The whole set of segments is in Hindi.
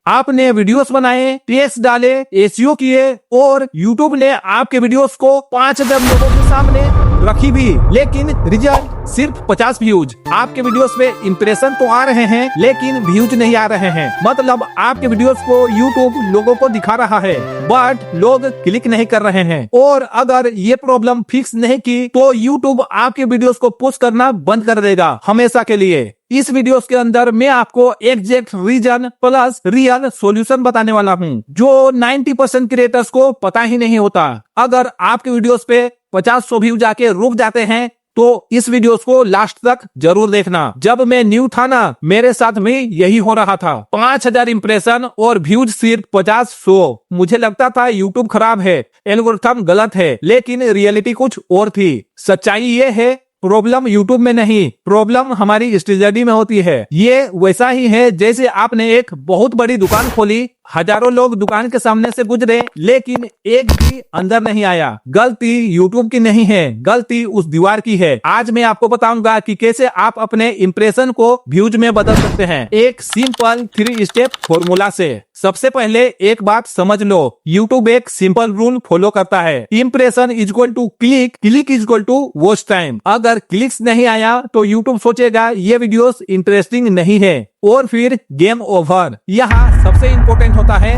आपने वीडियोस बनाए, टेक्स्ट डाले, एसईओ किए और यूट्यूब ने आपके वीडियोस को 5000 लोगों के सामने रखी भी, लेकिन रिजल्ट सिर्फ 50 व्यूज। आपके वीडियोस पे इंप्रेशन तो आ रहे हैं लेकिन व्यूज नहीं आ रहे हैं। मतलब आपके वीडियोस को यूट्यूब लोगों को दिखा रहा है बट लोग क्लिक नहीं कर रहे हैं। और अगर ये प्रॉब्लम फिक्स नहीं की तो यूट्यूब आपके वीडियोस को पुश करना बंद कर देगा हमेशा के लिए। इस वीडियोस के अंदर मैं आपको exact reason plus real solution बताने वाला हूँ जो 90% क्रिएटर्स को पता ही नहीं होता। अगर आपके वीडियोस पे 50-100 व्यू जाके रुक जाते हैं तो इस वीडियोस को लास्ट तक जरूर देखना। जब मैं न्यू था ना, मेरे साथ में यही हो रहा था। 5000 इंप्रेशन और व्यूज सिर्फ 50-100। मुझे लगता था यूट्यूब खराब है, एल्गोरिथम गलत है, लेकिन रियलिटी कुछ और थी। सच्चाई ये है प्रॉब्लम यूट्यूब में नहीं, प्रॉब्लम हमारी स्ट्रेटजी में होती है। ये वैसा ही है जैसे आपने एक बहुत बड़ी दुकान खोली, हजारों लोग दुकान के सामने से गुजरे लेकिन एक भी अंदर नहीं आया। गलती यूट्यूब की नहीं है, गलती उस दीवार की है। आज मैं आपको बताऊंगा कि कैसे आप अपने इंप्रेशन को व्यूज में बदल सकते हैं एक सिंपल 3 स्टेप फॉर्मूला से। सबसे पहले एक बात समझ लो, यूट्यूब एक सिंपल रूल फॉलो करता है। Impression is equal to click, click is equal to watch time. अगर क्लिक्स नहीं आया तो यूट्यूब सोचेगा ये वीडियोस इंटरेस्टिंग नहीं है और फिर गेम ओवर। यहाँ सबसे इंपॉर्टेंट होता है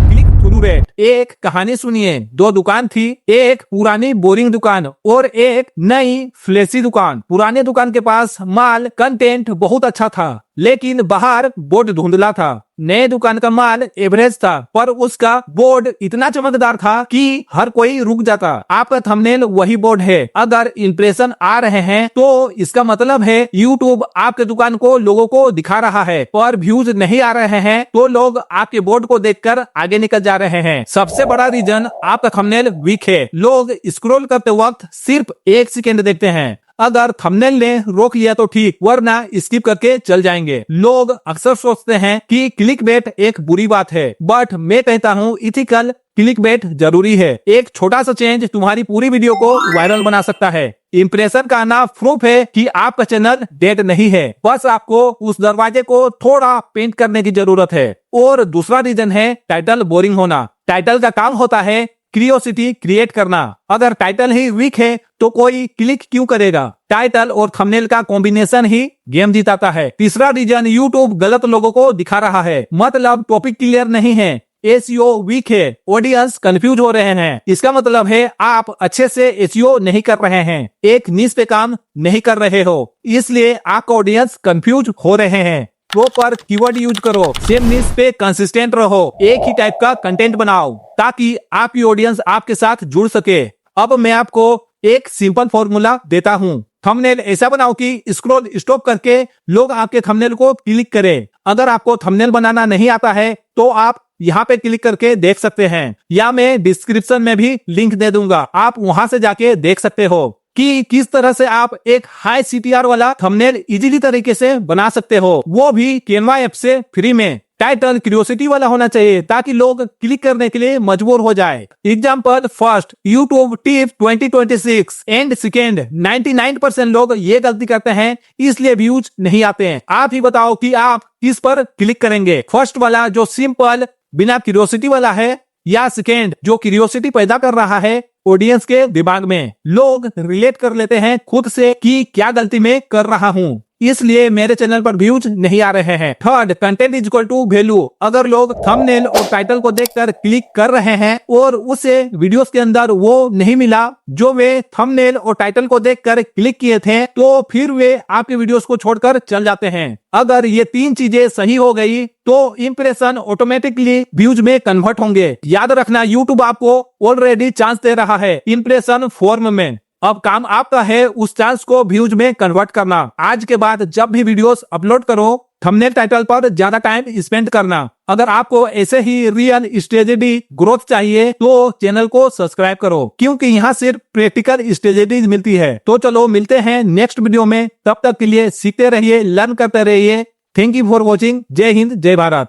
क्लिक थ्रू रेट। एक कहानी सुनिए, 2 दुकान थी, एक पुरानी बोरिंग दुकान और एक नई फ्लैशी दुकान। पुराने दुकान के पास माल कंटेंट बहुत अच्छा था लेकिन बाहर बोर्ड धुंधला था। नए दुकान का माल एवरेज था पर उसका बोर्ड इतना चमकदार था कि हर कोई रुक जाता। आपका थंबनेल वही बोर्ड है। अगर इंप्रेशन आ रहे हैं तो इसका मतलब है यूट्यूब आपके दुकान को लोगों को दिखा रहा है, पर व्यूज नहीं आ रहे हैं तो लोग आपके बोर्ड को देखकर आगे निकल जा रहे हैं। सबसे बड़ा रीजन आपका थंबनेल वीक है। लोग स्क्रॉल करते वक्त सिर्फ 1 सेकेंड देखते हैं। अगर थंबनेल ने रोक लिया तो ठीक, वरना स्किप करके चल जाएंगे। लोग अक्सर सोचते हैं कि क्लिकबेट एक बुरी बात है, बट मैं कहता हूँ इथिकल क्लिकबेट जरूरी है। एक छोटा सा चेंज तुम्हारी पूरी वीडियो को वायरल बना सकता है। इंप्रेशन का आना प्रूफ है कि आपका चैनल डेड नहीं है, बस आपको उस दरवाजे को थोड़ा पेंट करने की जरूरत है। और दूसरा रीजन है टाइटल बोरिंग होना। टाइटल का काम होता है क्यूरियोसिटी क्रिएट करना। अगर टाइटल ही वीक है तो कोई क्लिक क्यों करेगा? टाइटल और थंबनेल का कॉम्बिनेशन ही गेम जिताता है। तीसरा रीजन यूट्यूब गलत लोगों को दिखा रहा है, मतलब टॉपिक क्लियर नहीं है, एसईओ वीक है, ऑडियंस कंफ्यूज हो रहे हैं। इसका मतलब है आप अच्छे से एसईओ नहीं कर रहे हैं, एक नीश पे काम नहीं कर रहे हो, इसलिए आपका ऑडियंस कंफ्यूज हो रहे हैं। प्रॉपर कीवर्ड यूज करो, सेम नीश पे कंसिस्टेंट रहो, एक ही टाइप का कंटेंट बनाओ ताकि आपकी ऑडियंस आपके साथ जुड़ सके। अब मैं आपको एक सिंपल फॉर्मूला देता हूँ। थंबनेल ऐसा बनाओ कि स्क्रॉल स्टॉप करके लोग आपके थंबनेल को क्लिक करें। अगर आपको थंबनेल बनाना नहीं आता है तो आप यहाँ पे क्लिक करके देख सकते हैं, या मैं डिस्क्रिप्शन में भी लिंक दे दूंगा, आप वहां से जाके देख सकते हो कि किस तरह से आप एक हाई CTR वाला थंबनेल इजीली तरीके से बना सकते हो, वो भी कैनवा ऐप से फ्री में। टाइटल क्यूरियोसिटी वाला होना चाहिए ताकि लोग क्लिक करने के लिए मजबूर हो जाए। Example first, YouTube tip 2026 and second, 99% लोग ये गलती करते हैं इसलिए व्यूज नहीं आते हैं। आप ही बताओ कि आप किस पर क्लिक करेंगे, फर्स्ट वाला जो सिंपल बिना क्यूरियोसिटी वाला है, या सेकेंड जो क्यूरियोसिटी पैदा कर रहा है ऑडियंस के दिमाग में। लोग रिलेट कर लेते हैं खुद से कि क्या गलती मैं कर रहा हूँ, इसलिए मेरे चैनल पर व्यूज नहीं आ रहे हैं। Third, content is equal to value. अगर लोग थंबनेल और टाइटल को देखकर क्लिक कर रहे हैं और उसे वीडियोस के अंदर वो नहीं मिला जो वे थंबनेल और टाइटल को देखकर क्लिक किए थे, तो फिर वे आपके वीडियोस को छोड़कर चल जाते हैं। अगर ये 3 चीजें सही हो गई तो इंप्रेशन ऑटोमेटिकली व्यूज में कन्वर्ट होंगे। याद रखना, यूट्यूब आपको ऑलरेडी चांस दे रहा है इंप्रेशन फॉर्म में। अब काम आपका है उस चांस को व्यूज में कन्वर्ट करना। आज के बाद जब भी वीडियोस अपलोड करो, थंबनेल टाइटल पर ज्यादा टाइम स्पेंड करना। अगर आपको ऐसे ही रियल स्ट्रेटेजी ग्रोथ चाहिए तो चैनल को सब्सक्राइब करो, क्योंकि यहाँ सिर्फ प्रैक्टिकल स्ट्रेटेजी मिलती है। तो चलो मिलते हैं नेक्स्ट वीडियो में, तब तक के लिए सीखते रहिए, लर्न करते रहिए। Thank you for watching. जय हिंद, जय भारत।